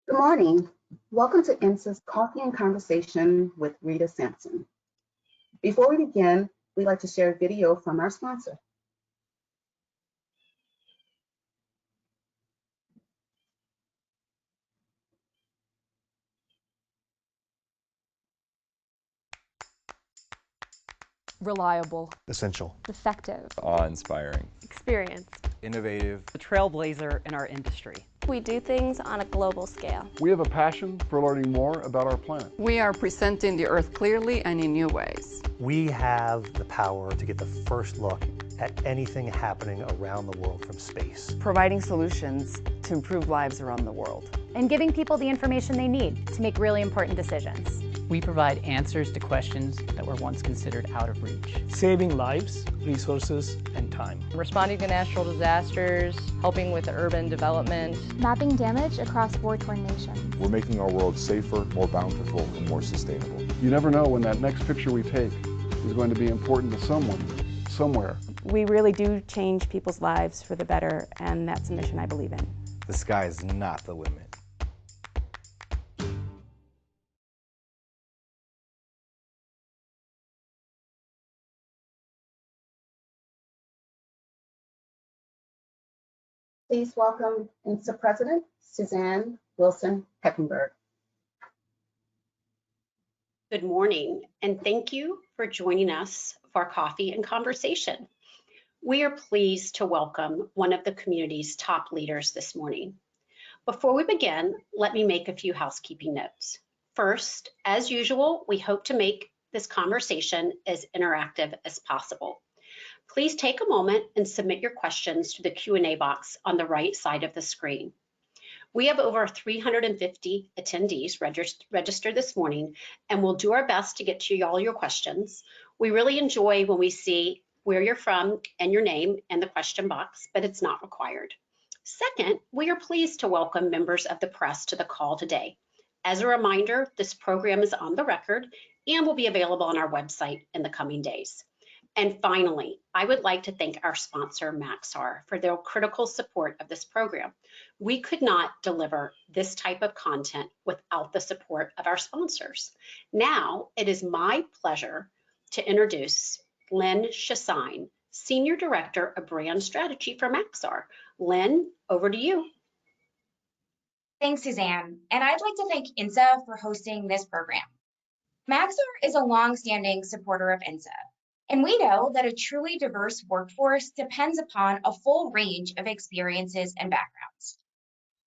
Good morning. Welcome to INSA's Coffee and Conversation with Rita Sampson. Before we begin, we'd like to share a video from our sponsor. Reliable, essential, effective, awe-inspiring, experienced, innovative, a trailblazer in our industry. We do things on a global scale. We have a passion for learning more about our planet. We are presenting the Earth clearly and in new ways. We have the power to get the first look at anything happening around the world from space. Providing solutions to improve lives around the world. and giving people the information they need to make really important decisions. We provide answers to questions that were once considered out of reach. Saving lives, resources, and time. Responding to natural disasters, helping with urban development. Mapping damage across war-torn nations. We're making our world safer, more bountiful, and more sustainable. You never know when that next picture we take is going to be important to someone, somewhere. We really do change people's lives for the better, and that's a mission I believe in. The sky is not the limit. Please welcome INSA President Suzanne Wilson-Heckenberg. Good morning, and thank you for joining us for Coffee and Conversation. We are pleased to welcome one of the community's top leaders this morning. Before we begin, let me make a few housekeeping notes. First, as usual, we hope to make this conversation as interactive as possible. Please take a moment and submit your questions to the Q&A box on the right side of the screen. We have over 350 attendees registered this morning, and we'll do our best to get to all your questions. We really enjoy when we see where you're from and your name in the question box, but it's not required. Second, we are pleased to welcome members of the press to the call today. As a reminder, this program is on the record and will be available on our website in the coming days. And finally, I would like to thank our sponsor, Maxar, for their critical support of this program. We could not deliver this type of content without the support of our sponsors. Now, it is my pleasure to introduce Lynn Chassagne, Senior Director of Brand Strategy for Maxar. Lynn, over to you. Thanks, Suzanne. And I'd like to thank INSA for hosting this program. Maxar is a longstanding supporter of INSA. And we know that a truly diverse workforce depends upon a full range of experiences and backgrounds.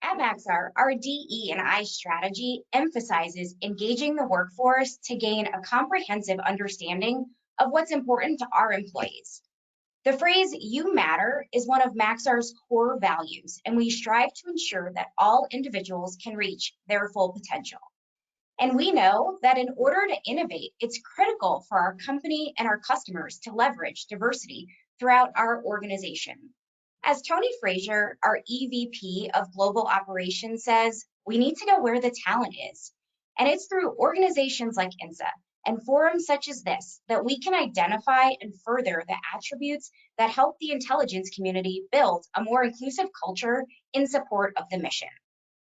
At Maxar, our DE&I strategy emphasizes engaging the workforce to gain a comprehensive understanding of what's important to our employees. The phrase "you matter" is one of Maxar's core values, and we strive to ensure that all individuals can reach their full potential. And we know that in order to innovate, it's critical for our company and our customers to leverage diversity throughout our organization. As Tony Frazier, our EVP of Global Operations, says, we need to know where the talent is. And it's through organizations like INSA and forums such as this that we can identify and further the attributes that help the intelligence community build a more inclusive culture in support of the mission.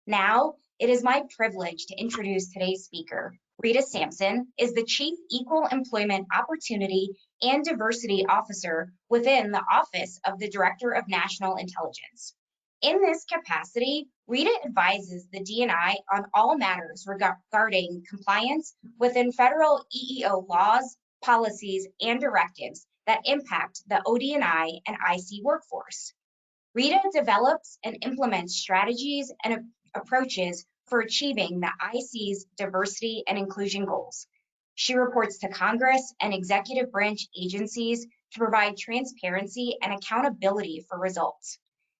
Now, it is my privilege to introduce today's speaker. Rita Sampson is the Chief Equal Employment Opportunity and Diversity Officer within the Office of the Director of National Intelligence. In this capacity, Rita advises the D&I on all matters regarding compliance within federal EEO laws, policies, and directives that impact the OD&I and IC workforce. Rita develops and implements strategies and approaches for achieving the IC's diversity and inclusion goals. She reports to Congress and executive branch agencies to provide transparency and accountability for results.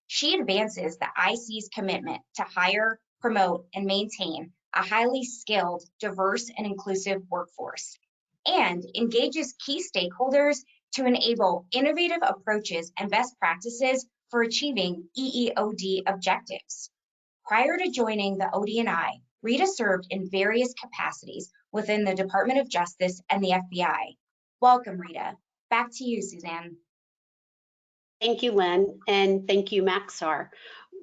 She advances the IC's commitment to hire, promote, and maintain a highly skilled, diverse, and inclusive workforce, and engages key stakeholders to enable innovative approaches and best practices for achieving EEOD objectives. Prior to joining the OD&I, Rita served in various capacities within the Department of Justice and the FBI. Welcome, Rita. Back to you, Suzanne. Thank you, Lynn, and thank you, Maxar.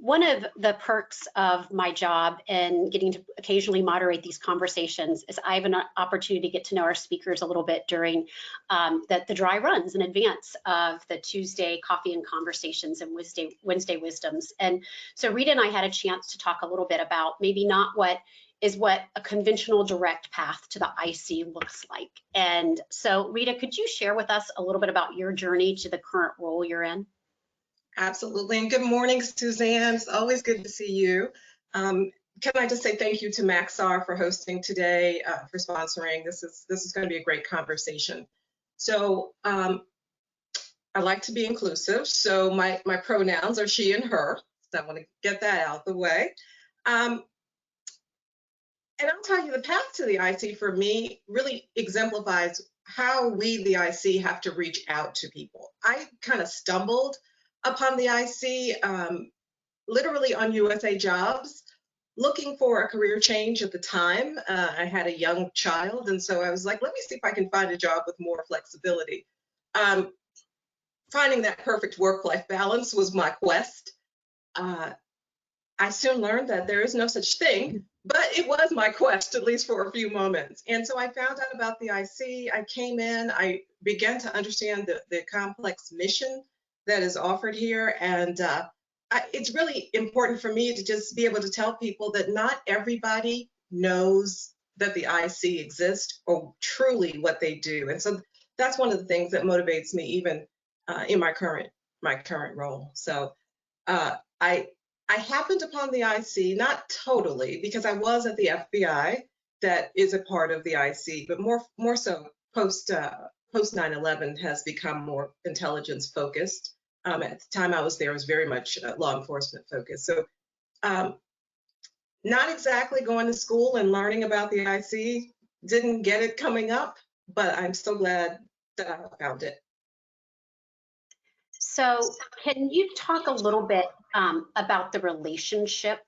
One of the perks of my job and getting to occasionally moderate these conversations is I have an opportunity to get to know our speakers a little bit during the dry runs in advance of the Tuesday Coffee and Conversations and Wednesday Wisdoms. And so Rita and I had a chance to talk a little bit about maybe not what a conventional direct path to the IC looks like. And so Rita, could you share with us a little bit about your journey to the current role you're in? Absolutely, and good morning, Suzanne. It's always good to see you. Can I just say thank you to Maxar for hosting today, for sponsoring. This is going to be a great conversation. So I like to be inclusive, so my pronouns are she and her. So I want to get that out of the way. And I'll tell you, the path to the IC for me really exemplifies how we, the IC, have to reach out to people. I kind of stumbled upon the IC literally on USA Jobs, looking for a career change at the time. I had a young child, and so I was like, let me see if I can find a job with more flexibility. Finding that perfect work-life balance was my quest. I soon learned that there is no such thing, but it was my quest, at least for a few moments. And so I found out about the IC. I came in, I began to understand the complex mission that is offered here. And it's really important for me to just be able to tell people that not everybody knows that the IC exists or truly what they do. And so that's one of the things that motivates me even in my current role. So I happened upon the IC, not totally, because I was at the FBI, that is a part of the IC, but more so post 9/11 has become more intelligence focused. At the time I was there, it was very much law enforcement focused. So not exactly going to school and learning about the IC, didn't get it coming up, but I'm so glad that I found it. So can you talk a little bit about the relationship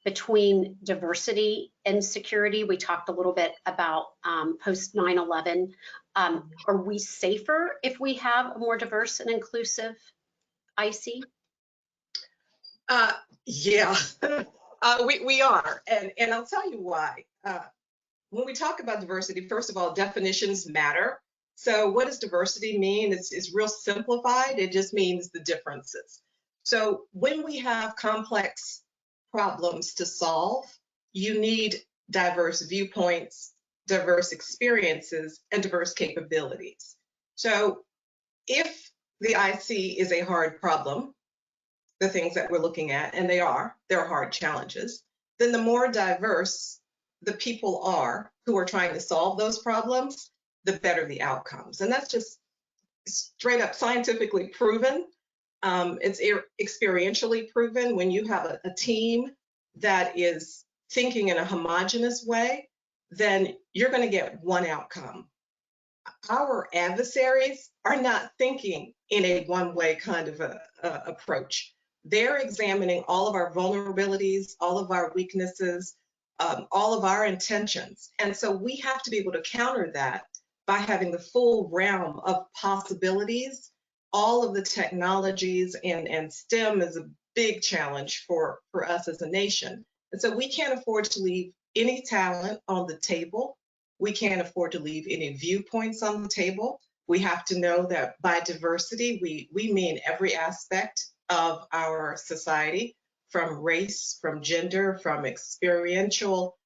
between diversity and security? We talked a little bit about post 9/11. Are we safer if we have a more diverse and inclusive IC? Yeah, we are, and I'll tell you why. When we talk about diversity, first of all, definitions matter. So what does diversity mean? It's real simplified. It just means the differences. So when we have complex problems to solve, you need diverse viewpoints, diverse experiences, and diverse capabilities. So if the IC is a hard problem, the things that we're looking at, and they're hard challenges, then the more diverse the people are who are trying to solve those problems, the better the outcomes. And that's just straight up scientifically proven. It's experientially proven. When you have a team that is thinking in a homogeneous way, then you're going to get one outcome. Our adversaries are not thinking in a one-way kind of approach. They're examining all of our vulnerabilities, all of our weaknesses, all of our intentions. And so we have to be able to counter that by having the full realm of possibilities, all of the technologies, and STEM is a big challenge for us as a nation. And so we can't afford to leave any talent on the table. We can't afford to leave any viewpoints on the table. We have to know that by diversity, we mean every aspect of our society, from race, from gender, from experiential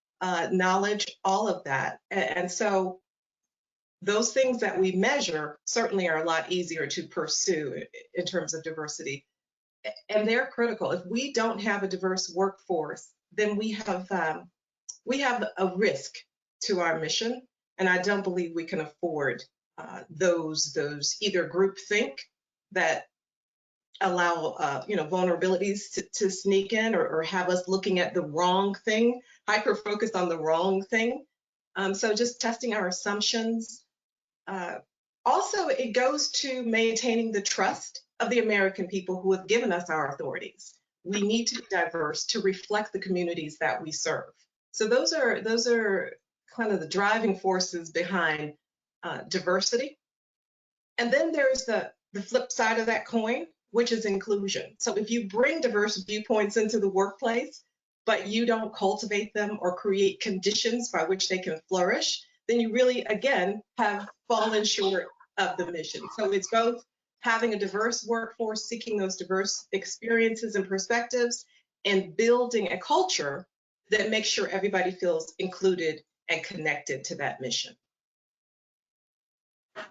knowledge, all of that. And so those things that we measure certainly are a lot easier to pursue in terms of diversity. And they're critical. If we don't have a diverse workforce, then we have a risk to our mission. And I don't believe we can afford those either groupthink that allow vulnerabilities to sneak in, or have us looking at the wrong thing, hyper focused on the wrong thing. So just testing our assumptions. Also, it goes to maintaining the trust of the American people who have given us our authorities. We need to be diverse to reflect the communities that we serve. So those are kind of the driving forces behind diversity. And then there's the flip side of that coin, which is inclusion. So if you bring diverse viewpoints into the workplace, but you don't cultivate them or create conditions by which they can flourish, then you really, again, have fallen short of the mission. So it's both having a diverse workforce, seeking those diverse experiences and perspectives, and building a culture that makes sure everybody feels included and connected to that mission.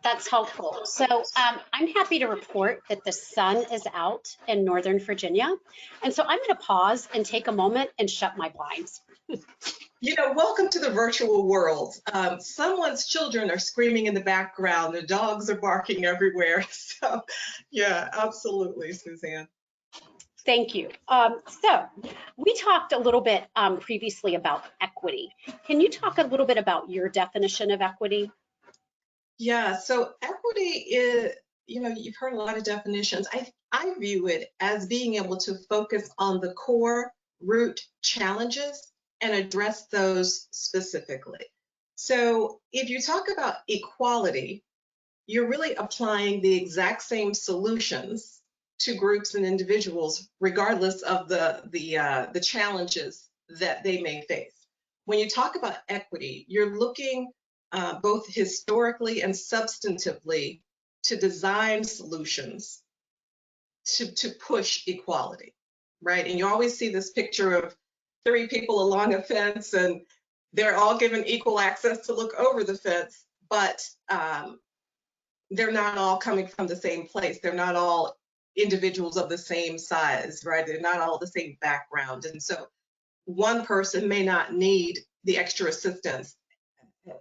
That's helpful. So I'm happy to report that the sun is out in Northern Virginia. And so I'm going to pause and take a moment and shut my blinds. You know, welcome to the virtual world. Someone's children are screaming in the background. The dogs are barking everywhere. So yeah, absolutely, Suzanne. Thank you. So we talked a little bit previously about equity. Can you talk a little bit about your definition of equity? Yeah, so equity is, you know, you've heard a lot of definitions. I view it as being able to focus on the core root challenges and address those specifically. So if you talk about equality, you're really applying the exact same solutions to groups and individuals, regardless of the challenges that they may face. When you talk about equity, you're looking both historically and substantively to design solutions to push equality, right? And you always see this picture of 3 people along a fence, and they're all given equal access to look over the fence, but they're not all coming from the same place. They're not all individuals of the same size, right? They're not all the same background. And so one person may not need the extra assistance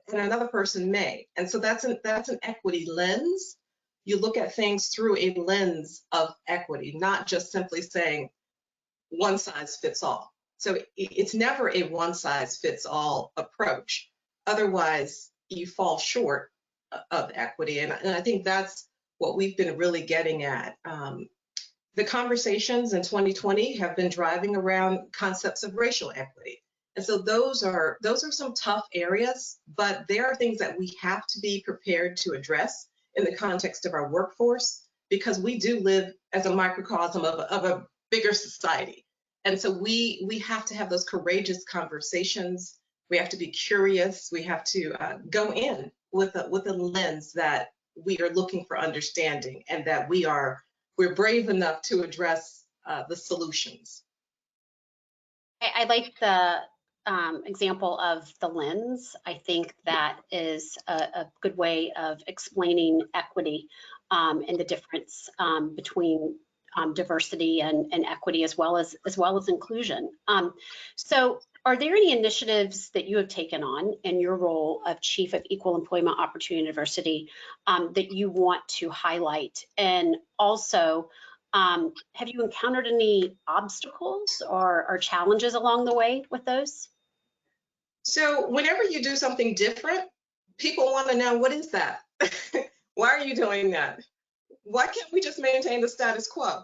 and another person may. And so that's an equity lens. You look at things through a lens of equity, not just simply saying one size fits all. So it's never a one size fits all approach. Otherwise, you fall short of equity. And I think that's what we've been really getting at. The conversations in 2020 have been driving around concepts of racial equity. And so those are some tough areas, but they are things that we have to be prepared to address in the context of our workforce, because we do live as a microcosm of a bigger society. And so we have to have those courageous conversations. We have to be curious. We have to go in with a lens that we are looking for understanding, and that we're brave enough to address the solutions. I like the example of the lens. I think that is a good way of explaining equity and the difference between diversity and equity, as well as inclusion. So are there any initiatives that you have taken on in your role of Chief of Equal Employment Opportunity and Diversity that you want to highlight? And also, have you encountered any obstacles or challenges along the way with those? So whenever you do something different, people want to know, what is that? Why are you doing that? Why can't we just maintain the status quo?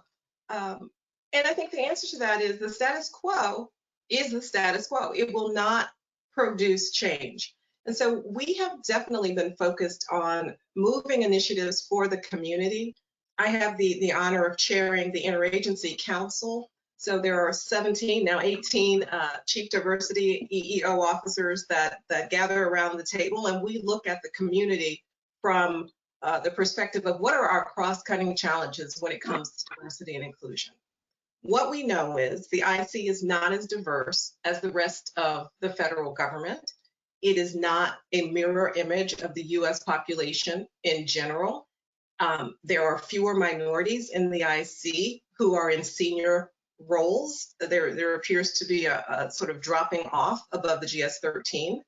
And I think the answer to that is the status quo is the status quo. It will not produce change. And so we have definitely been focused on moving initiatives for the community. I have the honor of chairing the Interagency Council. So there are 17, now 18 Chief Diversity EEO officers that gather around the table, and we look at the community from the perspective of what are our cross-cutting challenges when it comes to diversity and inclusion. What we know is the IC is not as diverse as the rest of the federal government. It is not a mirror image of the US population in general. There are fewer minorities in the IC who are in senior roles. There appears to be a sort of dropping off above the GS-13.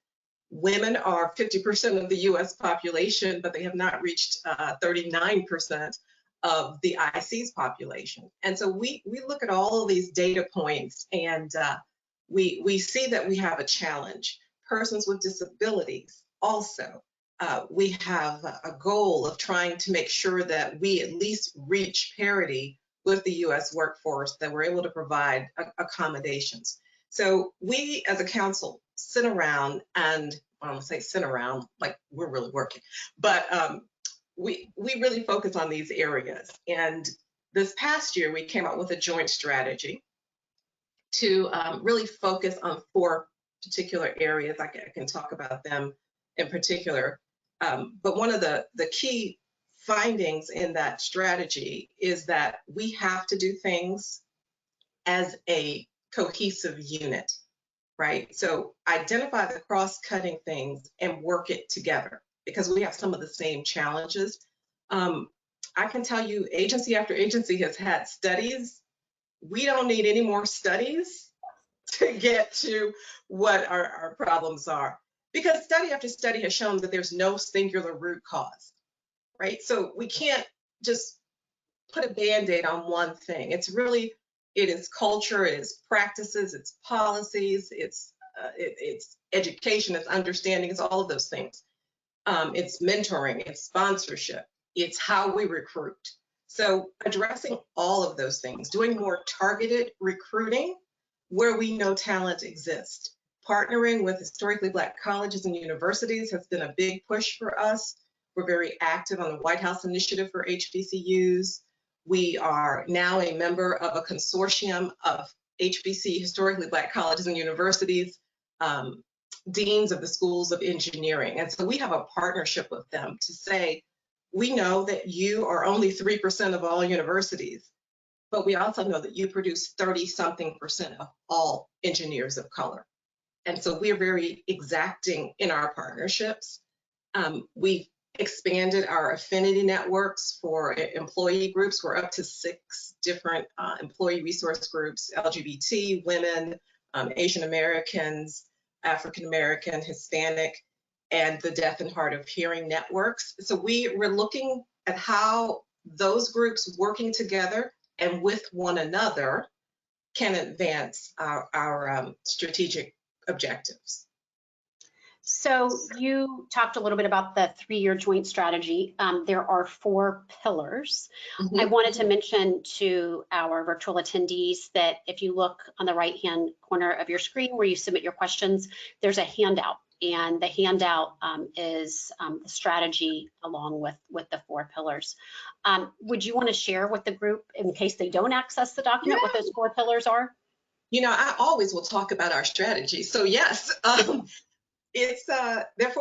Women are 50% of the US population, but they have not reached 39% of the IC's population. And so we look at all of these data points, and we see that we have a challenge. Persons with disabilities also. We have a goal of trying to make sure that we at least reach parity with the US workforce, that we're able to provide accommodations. So we as a council sit around, and I don't want to say sit around like we're really working, but we really focus on these areas. And this past year, we came out with a joint strategy to really focus on 4 particular areas. I can talk about them in particular. But one of the key findings in that strategy is that we have to do things as a cohesive unit, right? So identify the cross-cutting things and work it together because we have some of the same challenges. I can tell you agency after agency has had studies. We don't need any more studies to get to what our problems are, because study after study has shown that there's no singular root cause, right? So we can't just put a Band-Aid on one thing. It is culture, it is practices, it's policies, it's education, it's understanding, it's all of those things. It's mentoring, it's sponsorship, it's how we recruit. So addressing all of those things, doing more targeted recruiting where we know talent exists. Partnering with historically Black colleges and universities has been a big push for us. We're very active on the White House Initiative for HBCUs. We are now a member of a consortium of HBC, historically Black colleges and universities, deans of the schools of engineering. And so we have a partnership with them to say, we know that you are only 3% of all universities, but we also know that you produce 30-something% of all engineers of color. And so we're very exacting in our partnerships. We've expanded our affinity networks for employee groups. We're up to 6 different employee resource groups: LGBT, women, Asian Americans, African American, Hispanic, and the deaf and hard of hearing networks. So we're looking at how those groups working together and with one another can advance our strategic objectives. So you talked a little bit about the 3-year joint strategy. There are 4 pillars. Mm-hmm. I wanted to mention to our virtual attendees that if you look on the right-hand corner of your screen where you submit your questions, there's a handout. And the handout is the strategy along with the 4 pillars. Would you want to share with the group, in case they don't access the document, what those 4 pillars are? You know, I always will talk about our strategy. So yes, it's there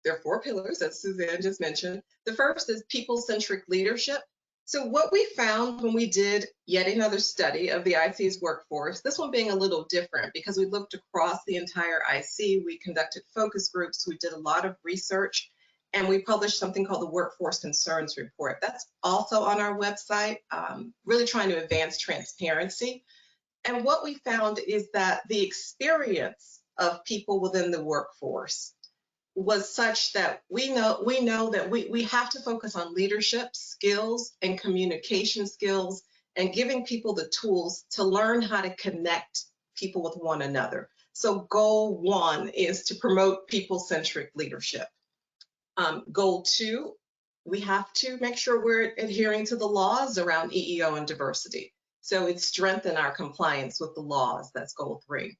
are 4 pillars, as Suzanne just mentioned. The first is people-centric leadership. So what we found when we did yet another study of the IC's workforce, this one being a little different because we looked across the entire IC, we conducted focus groups, we did a lot of research, and we published something called the Workforce Concerns Report. That's also on our website, really trying to advance transparency. And what we found is that the experience of people within the workforce was such that we know that we have to focus on leadership skills and communication skills and giving people the tools to learn how to connect people with one another. So goal 1 is to promote people-centric leadership. Goal 2, we have to make sure we're adhering to the laws around EEO and diversity. So it's strengthen our compliance with the laws. That's goal 3.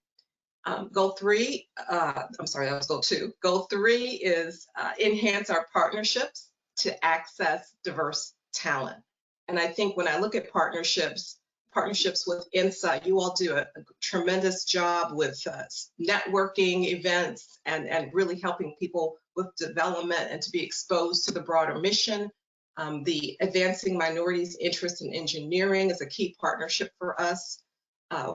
Goal 3, I'm sorry, that was goal 2. Goal 3 is enhance our partnerships to access diverse talent. And I think when I look at partnerships with INSA, you all do a tremendous job with networking events and really helping people with development and to be exposed to the broader mission. The Advancing Minorities' Interest in Engineering is a key partnership for us.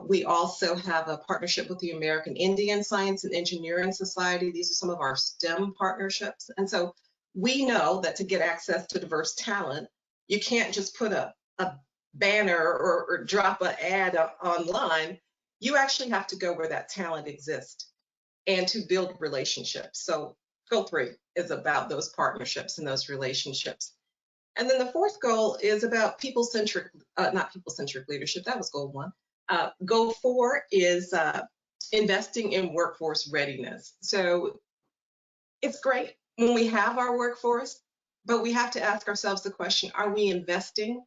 We also have a partnership with the American Indian Science and Engineering Society. These are some of our STEM partnerships. And so we know that to get access to diverse talent, you can't just put a banner or drop an ad online. You actually have to go where that talent exists and to build relationships. So goal 3 is about those partnerships and those relationships. And then the 4th goal is about not people-centric leadership. That was goal 1. Goal 4 is investing in workforce readiness. So it's great when we have our workforce, but we have to ask ourselves the question, are we investing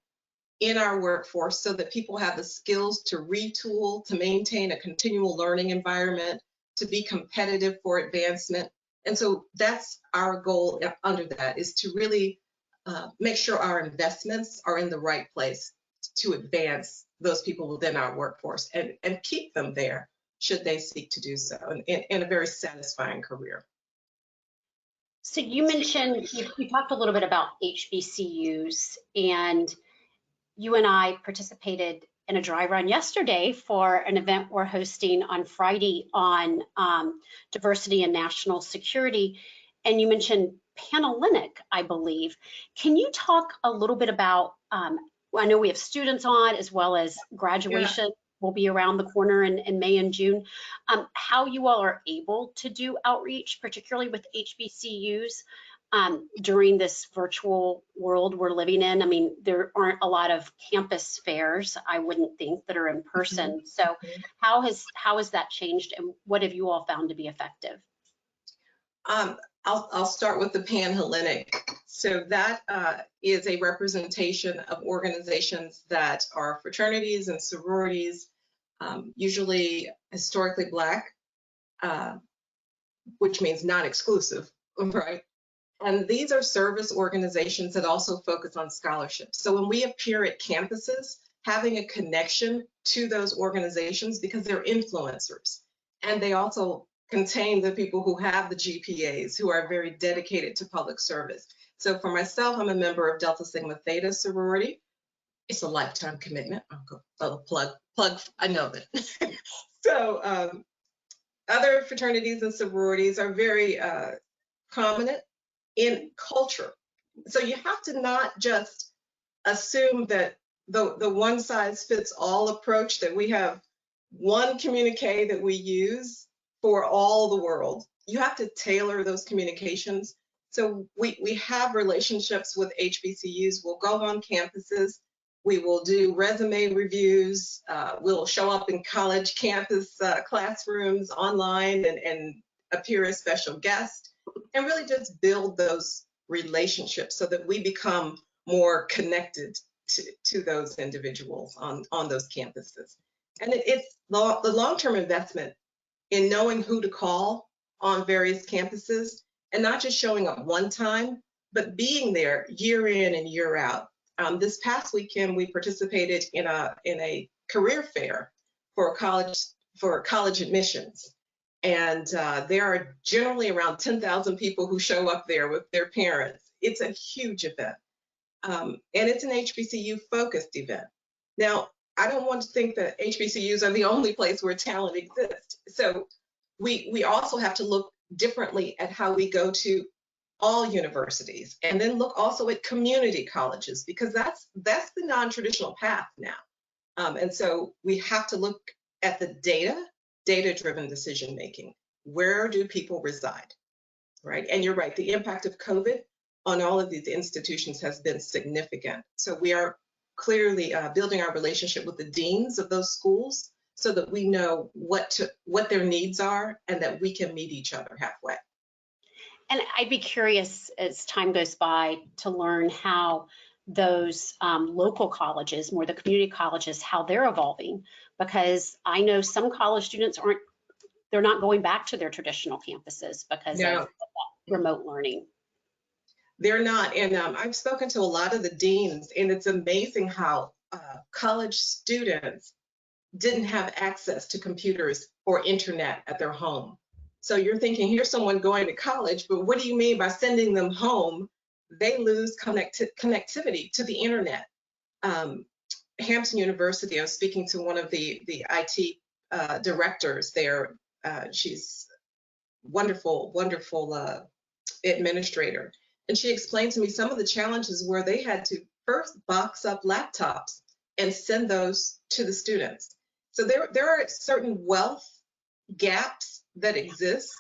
in our workforce so that people have the skills to retool, to maintain a continual learning environment, to be competitive for advancement? And so that's our goal under that, is to really make sure our investments are in the right place. to advance those people within our workforce and keep them there should they seek to do so in a very satisfying career. So you mentioned, you talked a little bit about HBCUs, and you and I participated in a dry run yesterday for an event we're hosting on Friday on diversity and national security. And you mentioned Panhellenic, I believe. Can you talk a little bit about, I know we have students on as well as graduation will be around the corner in May and June, how you all are able to do outreach, particularly with HBCUs during this virtual world we're living in. I mean, there aren't a lot of campus fairs, I wouldn't think, that are in person. So how has that changed, and what have you all found to be effective? I'll start with the Panhellenic. So that is a representation of organizations that are fraternities and sororities, usually historically Black, which means not exclusive, right? And these are service organizations that also focus on scholarship. So when we appear at campuses, having a connection to those organizations, because they're influencers, and they also contain the people who have the GPAs, who are very dedicated to public service. So for myself, I'm a member of Delta Sigma Theta sorority. It's a lifetime commitment. I'll go plug, I know that. So other fraternities and sororities are very prominent in culture. So you have to not just assume that the one size fits all approach, that we have one communique that we use for all the world. You have to tailor those communications. So we have relationships with HBCUs. We'll go on campuses. We will do resume reviews. We'll show up in college campus classrooms online and appear as special guests, and really just build those relationships so that we become more connected to those individuals on those campuses. And it's the long-term investment in knowing who to call on various campuses, and not just showing up one time, but being there year in and year out. This past weekend, we participated in a career fair for college admissions. And there are generally around 10,000 people who show up there with their parents. It's a huge event. And it's an HBCU-focused event. Now, I don't want to think that HBCUs are the only place where talent exists. So we also have to look differently at how we go to all universities, and then look also at community colleges, because that's the non-traditional path now. And so we have to look at the data-driven decision making. Where do people reside, right? And you're right, the impact of COVID on all of these institutions has been significant. So we are clearly building our relationship with the deans of those schools so that we know what their needs are and that we can meet each other halfway. And I'd be curious as time goes by to learn how those local colleges, more the community colleges, how they're evolving, because I know some college students they're not going back to their traditional campuses because of remote learning. They're not, and I've spoken to a lot of the deans, and it's amazing how college students didn't have access to computers or internet at their home. So you're thinking, here's someone going to college, but what do you mean by sending them home? They lose connectivity to the internet. Hampton University, I was speaking to one of the IT directors there. She's wonderful administrator. And she explained to me some of the challenges where they had to first box up laptops and send those to the students. So there are certain wealth gaps that exist.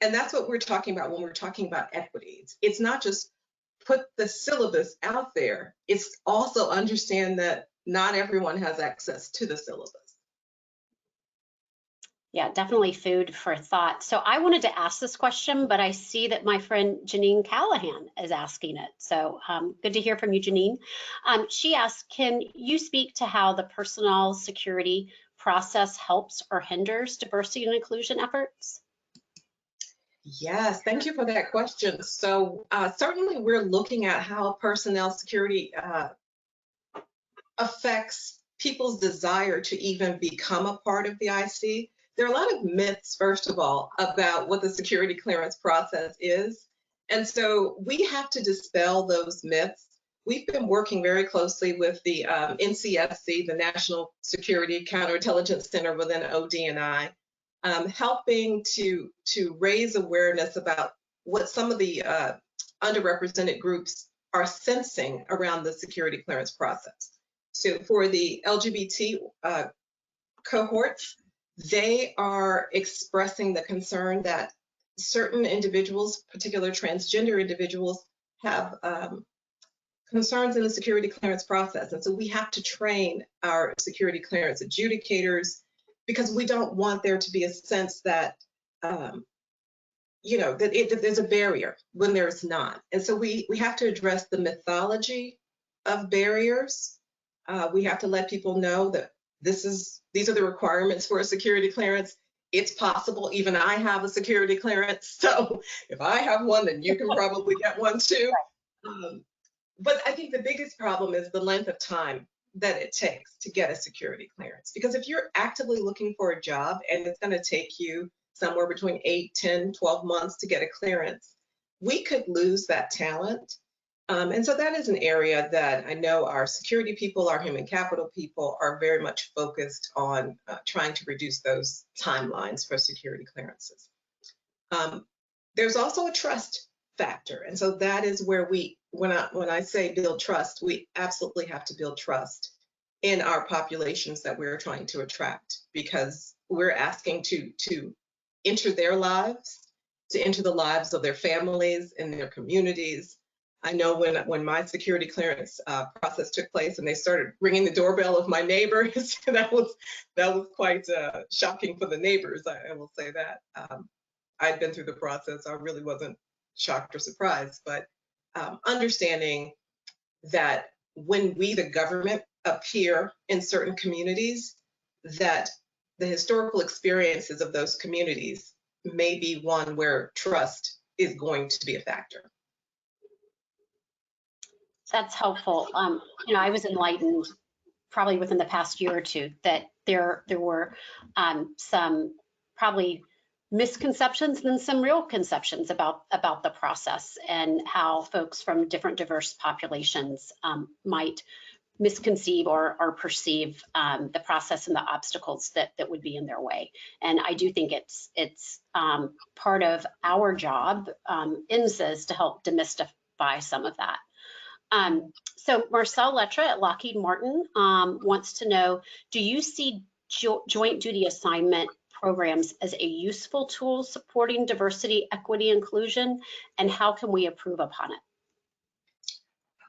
And that's what we're talking about when we're talking about equity. It's not just put the syllabus out there. It's also understand that not everyone has access to the syllabus. Yeah, definitely food for thought. So I wanted to ask this question, but I see that my friend Janine Callahan is asking it. So good to hear from you, Janine. She asked, can you speak to how the personnel security process helps or hinders diversity and inclusion efforts? Yes, thank you for that question. So certainly we're looking at how personnel security affects people's desire to even become a part of the IC. There are a lot of myths, first of all, about what the security clearance process is. And so we have to dispel those myths. We've been working very closely with the NCSC, the National Security Counterintelligence Center within OD&I, helping to raise awareness about what some of the underrepresented groups are sensing around the security clearance process. So for the LGBT cohorts, they are expressing the concern that certain individuals, particular transgender individuals, have concerns in the security clearance process. And so we have to train our security clearance adjudicators, because we don't want there to be a sense that, that there's a barrier when there's not. And so we have to address the mythology of barriers. We have to let people know that these are the requirements for a security clearance. It's possible. Even I have a security clearance. So if I have one, then you can probably get one too. But I think the biggest problem is the length of time that it takes to get a security clearance. Because if you're actively looking for a job and it's going to take you somewhere between 8, 10, 12 months to get a clearance, we could lose that talent. And so that is an area that I know our security people, our human capital people are very much focused on trying to reduce those timelines for security clearances. There's also a trust factor. And so that is where when I say build trust, we absolutely have to build trust in our populations that we're trying to attract, because we're asking to enter their lives, to enter the lives of their families and their communities. I know when my security clearance process took place and they started ringing the doorbell of my neighbors, that was quite shocking for the neighbors. I will say that. I'd been through the process. I really wasn't shocked or surprised, but understanding that when we, the government, appear in certain communities, that the historical experiences of those communities may be one where trust is going to be a factor. That's helpful. I was enlightened probably within the past year or two that there were some probably misconceptions and some real conceptions about the process and how folks from different diverse populations might misconceive or perceive the process and the obstacles that would be in their way. And I do think it's part of our job, INSA's, to help demystify some of that. So Marcel Lettra at Lockheed Martin wants to know, do you see joint duty assignment programs as a useful tool supporting diversity, equity, inclusion, and how can we improve upon it?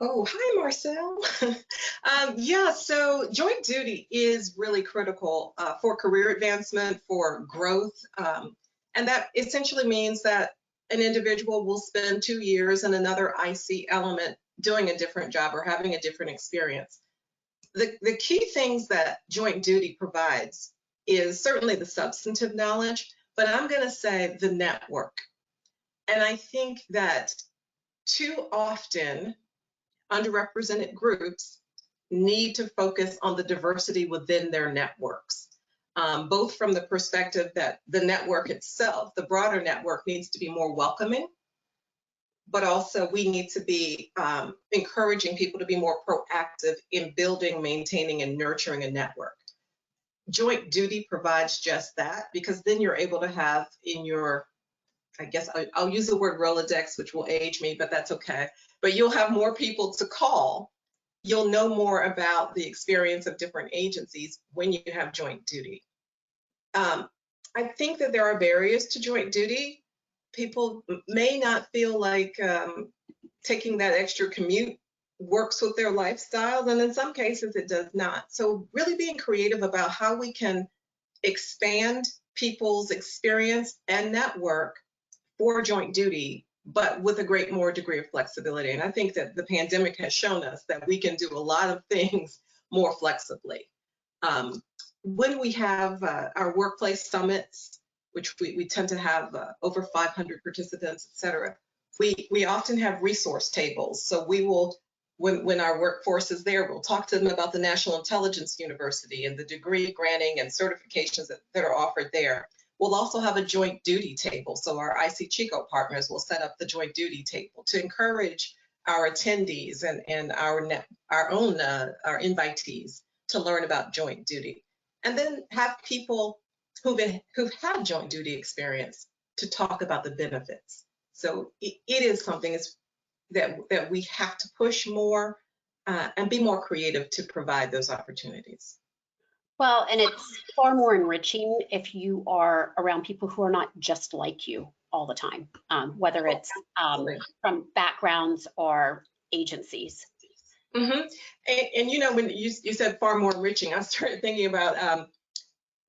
Oh, hi, Marcel. Yeah, so joint duty is really critical for career advancement, for growth, and that essentially means that an individual will spend 2 years in another IC element doing a different job or having a different experience. The key things that joint duty provides is certainly the substantive knowledge, but I'm going to say the network. And I think that too often underrepresented groups need to focus on the diversity within their networks, both from the perspective that the network itself, the broader network, needs to be more welcoming, but also we need to be encouraging people to be more proactive in building, maintaining, and nurturing a network. Joint duty provides just that, because then you're able to have in your, I guess I'll use the word Rolodex, which will age me, but that's okay. But you'll have more people to call. You'll know more about the experience of different agencies when you have joint duty. I think that there are barriers to joint duty. People may not feel like taking that extra commute works with their lifestyles, and in some cases it does not. So really being creative about how we can expand people's experience and network for joint duty, but with a more degree of flexibility. And I think that the pandemic has shown us that we can do a lot of things more flexibly. When we have our workplace summits, which we tend to have over 500 participants, et cetera, we often have resource tables. So we will when our workforce is there, we'll talk to them about the National Intelligence University and the degree granting and certifications that are offered there. We'll also have a joint duty table. So our IC Chico partners will set up the joint duty table to encourage our attendees and our invitees to learn about joint duty. And then have people who've had joint duty experience to talk about the benefits. So it is something that we have to push more and be more creative to provide those opportunities. Well, and it's far more enriching if you are around people who are not just like you all the time, whether it's from backgrounds or agencies. Mm-hmm. And you know, when you said far more enriching, I started thinking about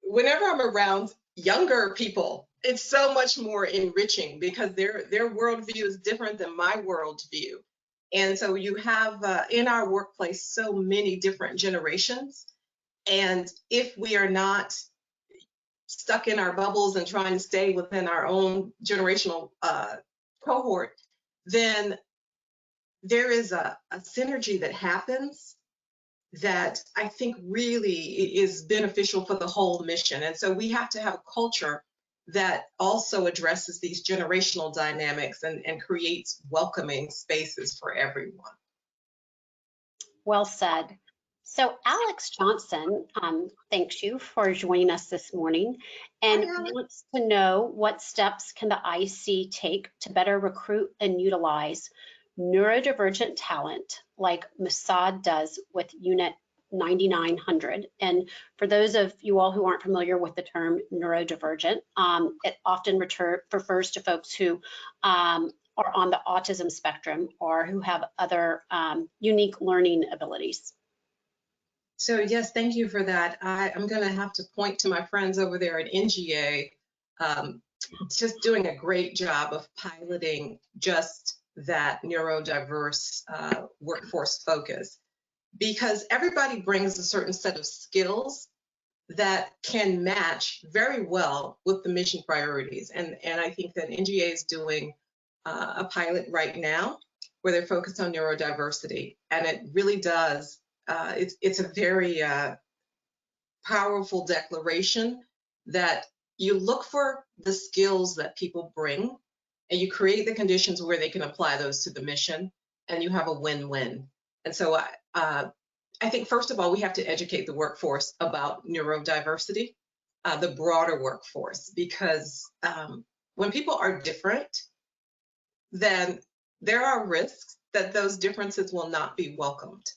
whenever I'm around younger people, it's so much more enriching because their worldview is different than my worldview. And so you have in our workplace so many different generations. And if we are not stuck in our bubbles and trying to stay within our own generational cohort, then there is a synergy that happens that I think really is beneficial for the whole mission. And so we have to have a culture that also addresses these generational dynamics and creates welcoming spaces for everyone. Well said. So Alex Johnson thanks you for joining us this morning and wants to know what steps can the IC take to better recruit and utilize neurodivergent talent like Mossad does with Unit 9900. And for those of you all who aren't familiar with the term neurodivergent, it often refers to folks who are on the autism spectrum or who have other unique learning abilities. So yes, thank you for that. I'm going to have to point to my friends over there at NGA, just doing a great job of piloting just that neurodiverse workforce focus, because everybody brings a certain set of skills that can match very well with the mission priorities. And I think that NGA is doing a pilot right now where they're focused on neurodiversity. And it really does, it's a very powerful declaration that you look for the skills that people bring and you create the conditions where they can apply those to the mission, and you have a win-win. And so I think, first of all, we have to educate the workforce about neurodiversity, the broader workforce, because when people are different, then there are risks that those differences will not be welcomed.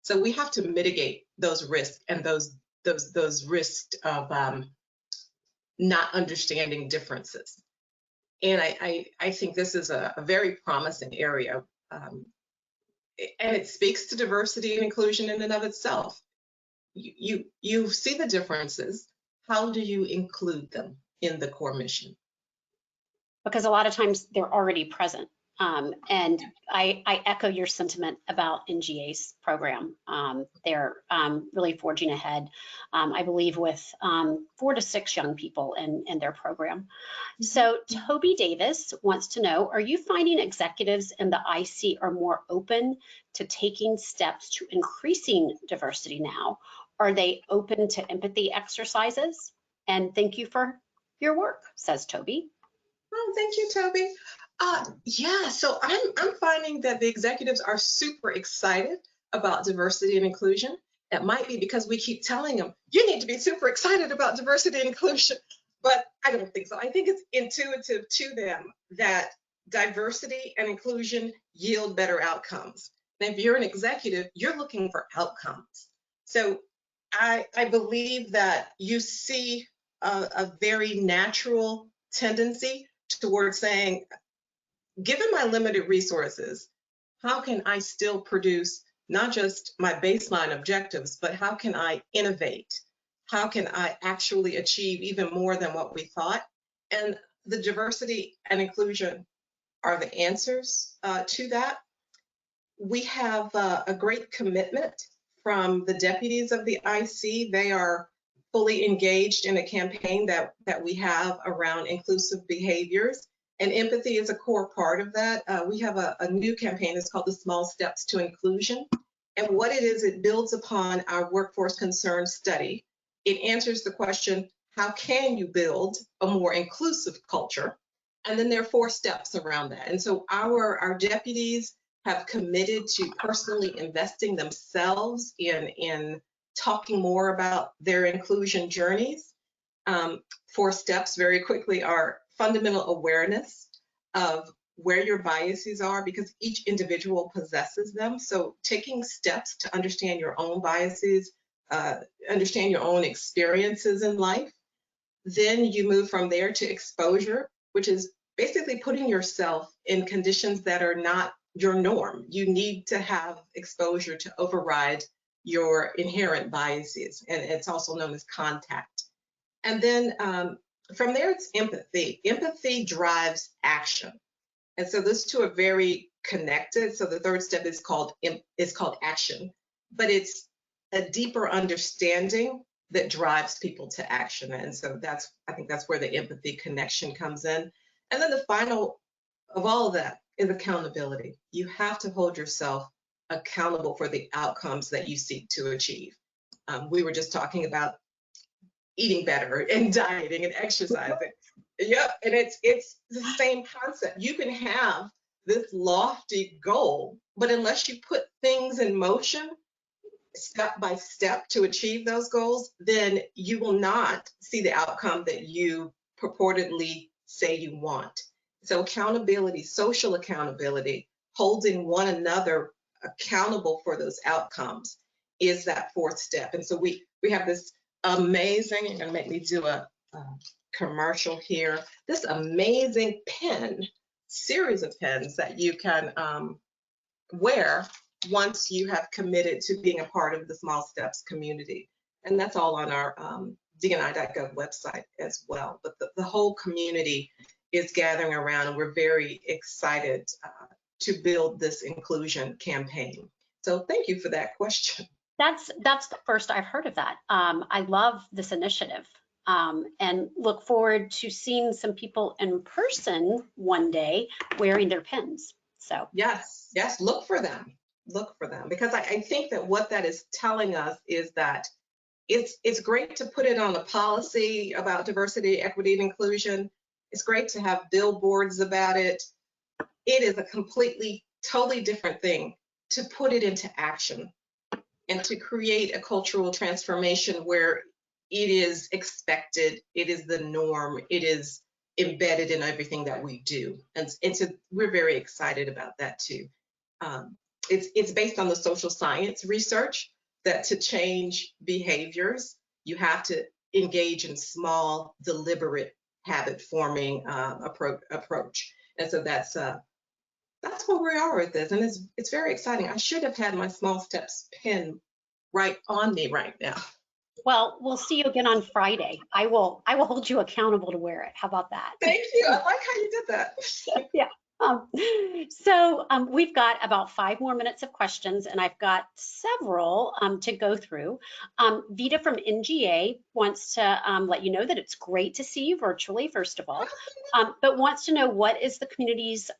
So we have to mitigate those risks and those risks of not understanding differences. And I think this is a very promising area. And it speaks to diversity and inclusion in and of itself. You see the differences. How do you include them in the core mission? Because a lot of times they're already present. And I echo your sentiment about NGA's program. They're really forging ahead, I believe, with 4 to 6 young people in their program. So Toby Davis wants to know, are you finding executives in the IC are more open to taking steps to increasing diversity now? Are they open to empathy exercises? And thank you for your work, says Toby. Oh, thank you, Toby. Yeah, so I'm finding that the executives are super excited about diversity and inclusion. It might be because we keep telling them, you need to be super excited about diversity and inclusion, but I don't think so. I think it's intuitive to them that diversity and inclusion yield better outcomes. And if you're an executive, you're looking for outcomes. So I believe that you see a very natural tendency towards saying, given my limited resources, how can I still produce not just my baseline objectives, but how can I innovate? How can I actually achieve even more than what we thought? And the diversity and inclusion are the answers to that. We have a great commitment from the deputies of the IC. They are fully engaged in a campaign that we have around inclusive behaviors. And empathy is a core part of that. We have a new campaign. It's called the Small Steps to Inclusion. And what it is, it builds upon our workforce concern study. It answers the question, how can you build a more inclusive culture? And then there are 4 steps around that. And so our deputies have committed to personally investing themselves in talking more about their inclusion journeys. 4 steps very quickly are fundamental awareness of where your biases are, because each individual possesses them. So taking steps to understand your own biases, understand your own experiences in life. Then you move from there to exposure, which is basically putting yourself in conditions that are not your norm. You need to have exposure to override your inherent biases, and it's also known as contact. And then from there, it's empathy. Empathy drives action. And so those two are very connected. So the 3rd step is called action, but it's a deeper understanding that drives people to action. And so I think that's where the empathy connection comes in. And then the final of all of that is accountability. You have to hold yourself accountable for the outcomes that you seek to achieve. We were just talking about eating better and dieting and exercising. Yep, and it's the same concept. You can have this lofty goal, but unless you put things in motion step by step to achieve those goals, then you will not see the outcome that you purportedly say you want. So accountability, social accountability, holding one another accountable for those outcomes is that 4th step. And so we have this amazing, you're gonna make me do a commercial here, this amazing series of pens that you can wear once you have committed to being a part of the Small Steps community. And that's all on our dni.gov website as well. But the whole community is gathering around, and we're very excited to build this inclusion campaign. So thank you for that question. That's the first I've heard of that. I love this initiative and look forward to seeing some people in person one day wearing their pins. So yes, look for them, because I think that what that is telling us is that it's great to put it on a policy about diversity, equity, and inclusion. It's great to have billboards about it. It is a totally different thing to put it into action and to create a cultural transformation where it is expected, it is the norm, it is embedded in everything that we do. And so we're very excited about that too. It's based on the social science research that to change behaviors, you have to engage in small, deliberate, habit-forming approach. And so that's where we are with this, and it's very exciting. I should have had my Small Steps pin right on me right now. Well, we'll see you again on Friday. I will hold you accountable to wear it. How about that? Thank you. I like how you did that. Yeah. So we've got about 5 more minutes of questions, and I've got several to go through. Vita from NGA wants to let you know that it's great to see you virtually, first of all, but wants to know what is the community's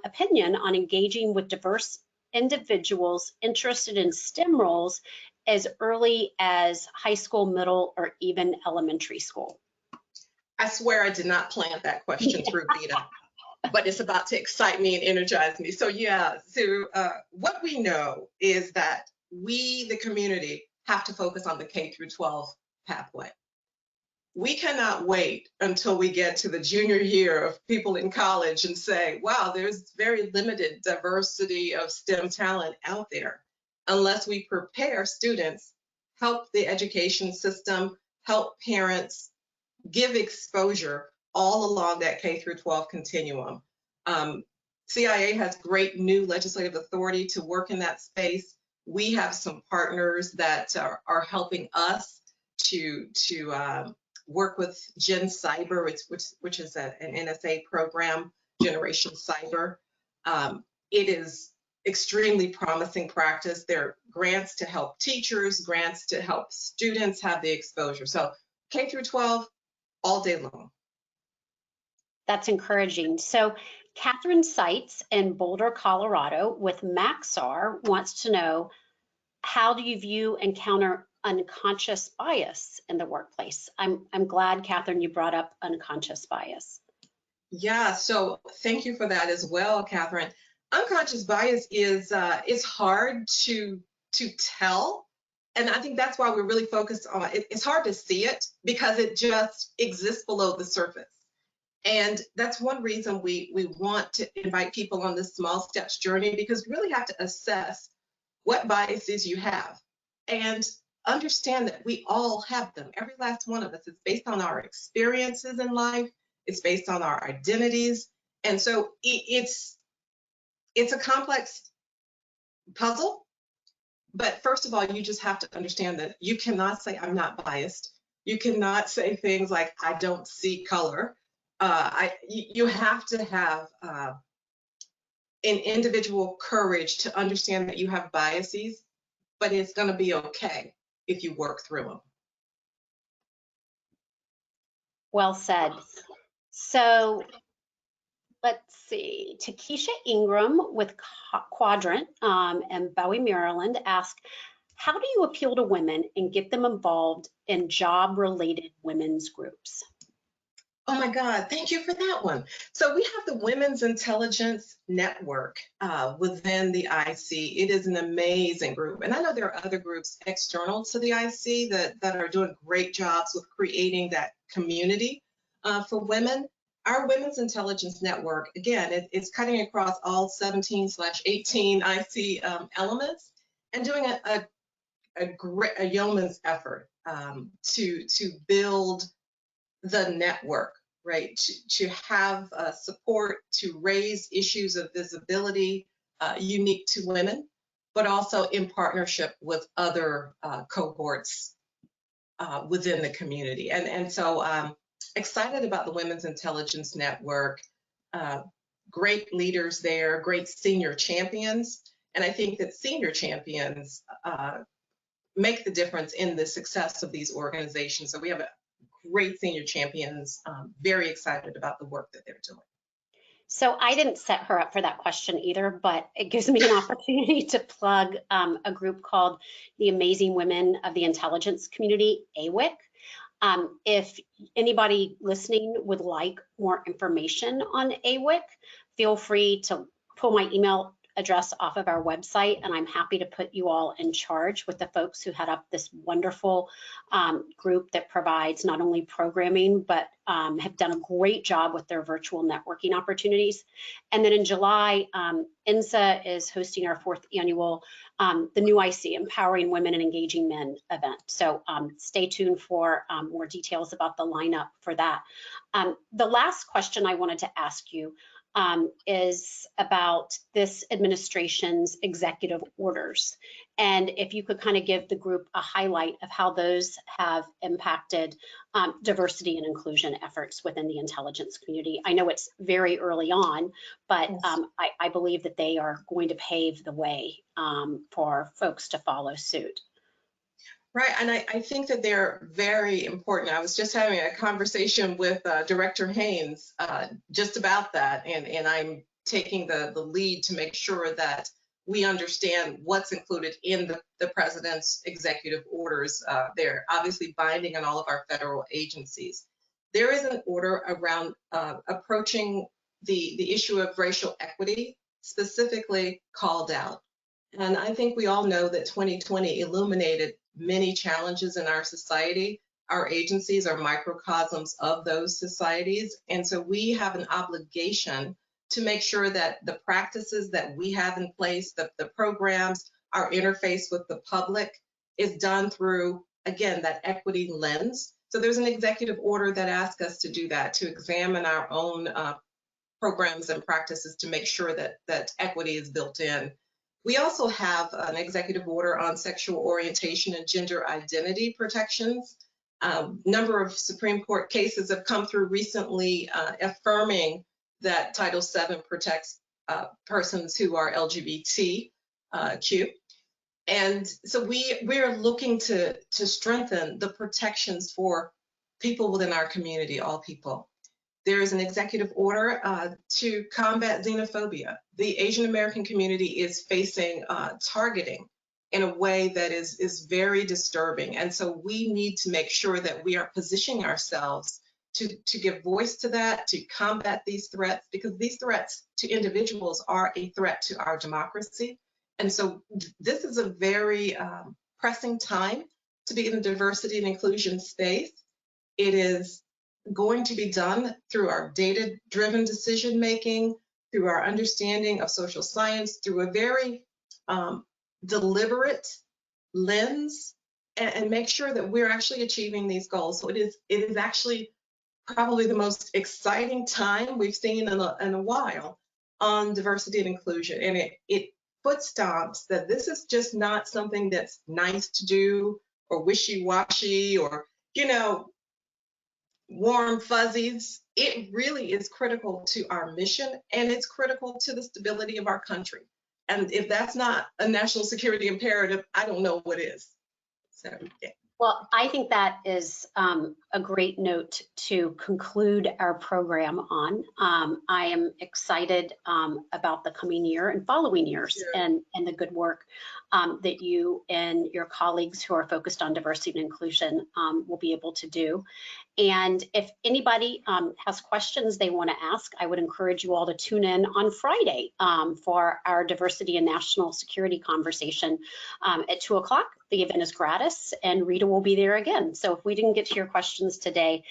opinion on engaging with diverse individuals interested in STEM roles as early as high school, middle, or even elementary school. I swear I did not plant that question through Vita. But it's about to excite me and energize me. So yeah, so what we know is that we, the community, have to focus on the K-12 pathway. We cannot wait until we get to the junior year of people in college and say, wow, there's very limited diversity of STEM talent out there, unless we prepare students, help the education system, help parents, give exposure all along that K-12 continuum. CIA has great new legislative authority to work in that space. We have some partners that are helping us to work with Gen Cyber, which is an NSA program, Generation Cyber. It is extremely promising practice. There are grants to help teachers, grants to help students have the exposure. So K-12 all day long. That's encouraging. So Catherine Seitz in Boulder, Colorado with Maxar wants to know, how do you view and counter unconscious bias in the workplace? I'm glad, Catherine, you brought up unconscious bias. Yeah, so thank you for that as well, Catherine. Unconscious bias is it's hard to tell, and I think that's why we're really focused on it. It's hard to see it because it just exists below the surface. And that's one reason we want to invite people on this small steps journey, because we really have to assess what biases you have and understand that we all have them. Every last one of us is based on our experiences in life. It's based on our identities. And so it's a complex puzzle. But first of all, you just have to understand that you cannot say, I'm not biased. You cannot say things like, I don't see color. You have to have an individual courage to understand that you have biases, but it's going to be okay if you work through them. Well said. So let's see. Takesha Ingram with Quadrant and Bowie, Maryland asked, how do you appeal to women and get them involved in job-related women's groups? Oh my God, thank you for that one. So we have the Women's Intelligence Network within the IC. It is an amazing group. And I know there are other groups external to the IC that are doing great jobs with creating that community for women. Our Women's Intelligence Network, again, it's cutting across all 17/18 IC elements and doing a yeoman's effort to build the network, right? To have support to raise issues of visibility unique to women, but also in partnership with other cohorts within the community. And so excited about the Women's Intelligence Network, great leaders there, great senior champions. And I think that senior champions make the difference in the success of these organizations. So we have great senior champions, very excited about the work that they're doing. So I didn't set her up for that question either, but it gives me an opportunity to plug a group called the Amazing Women of the Intelligence Community, AWIC. If anybody listening would like more information on AWIC, feel free to pull my email address off of our website, and I'm happy to put you all in charge with the folks who head up this wonderful group that provides not only programming, but have done a great job with their virtual networking opportunities. And then in July, INSA is hosting our 4th annual the new IC, Empowering Women and Engaging Men event. So stay tuned for more details about the lineup for that. The last question I wanted to ask you is about this administration's executive orders. And if you could kind of give the group a highlight of how those have impacted diversity and inclusion efforts within the intelligence community. I know it's very early on, but I believe that they are going to pave the way for folks to follow suit. Right, and I think that they're very important. I was just having a conversation with Director Haynes just about that, and I'm taking the lead to make sure that we understand what's included in the President's executive orders. They're obviously binding on all of our federal agencies. There is an order around approaching the issue of racial equity, specifically called out. And I think we all know that 2020 illuminated many challenges in our society. Our agencies are microcosms of those societies. And so we have an obligation to make sure that the practices that we have in place, the programs, our interface with the public is done through, again, that equity lens. So there's an executive order that asks us to do that, to examine our own programs and practices to make sure that equity is built in. We also have an executive order on sexual orientation and gender identity protections. Number of Supreme Court cases have come through recently affirming that Title VII protects persons who are LGBTQ. And so we're looking to strengthen the protections for people within our community, all people. there is an executive order to combat xenophobia. The Asian American community is facing targeting in a way that is very disturbing. And so we need to make sure that we are positioning ourselves to give voice to that, to combat these threats, because these threats to individuals are a threat to our democracy. And so this is a very pressing time to be in the diversity and inclusion space. It is going to be done through our data-driven decision-making, through our understanding of social science, through a very deliberate lens, and make sure that we're actually achieving these goals. So it is actually probably the most exciting time we've seen in a while on diversity and inclusion. And it footstops that this is just not something that's nice to do or wishy-washy or, you know, warm fuzzies. It really is critical to our mission, and it's critical to the stability of our country. And if that's not a national security imperative, I don't know what is. So, yeah. Well, I think that is a great note to conclude our program on. I am excited about the coming year and following years, and the good work that you and your colleagues who are focused on diversity and inclusion will be able to do. And if anybody has questions they want to ask, I would encourage you all to tune in on Friday for our diversity and national security conversation at 2 o'clock. The event is gratis, and Rita will be there again. So if we didn't get to your questions today,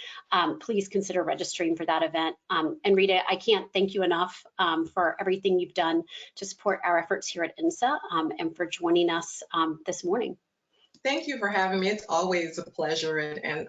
please consider registering for that event. And Rita, I can't thank you enough for everything you've done to support our efforts here at INSA and for joining us this morning. Thank you for having me. It's always a pleasure. And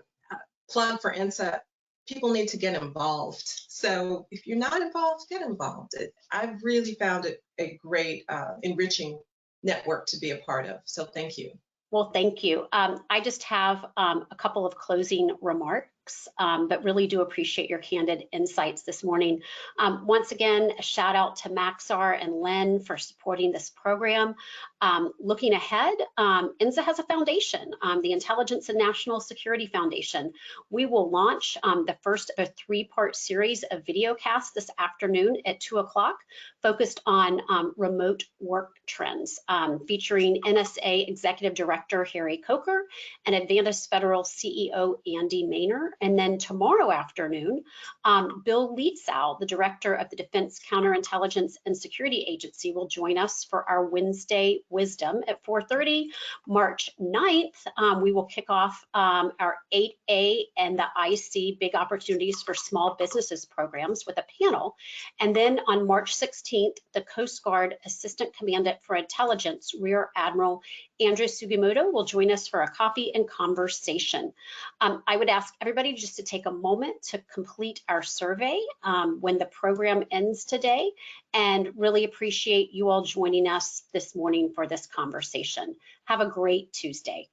plug for INSA, people need to get involved. So if you're not involved, get involved. I've really found it a great, enriching network to be a part of. So thank you. Well, thank you. I just have a couple of closing remarks, but really do appreciate your candid insights this morning. Once again, a shout out to Maxar and Len for supporting this program. Looking ahead, INSA has a foundation, the Intelligence and National Security Foundation. We will launch the first of a 3-part series of videocasts this afternoon at 2 o'clock, focused on remote work trends, featuring NSA Executive Director Harry Coker and Advantis Federal CEO Andy Maynor. And then tomorrow afternoon, Bill Lietzau, the Director of the Defense Counterintelligence and Security Agency, will join us for our Wednesday Wisdom at 4:30. March 9th, we will kick off our 8A and the IC Big Opportunities for Small Businesses programs with a panel. And then on March 16th, the Coast Guard Assistant Commandant for Intelligence, Rear Admiral Andrew Sugimoto, will join us for a coffee and conversation. I would ask everybody just to take a moment to complete our survey when the program ends today, and really appreciate you all joining us this morning for this conversation. Have a great Tuesday.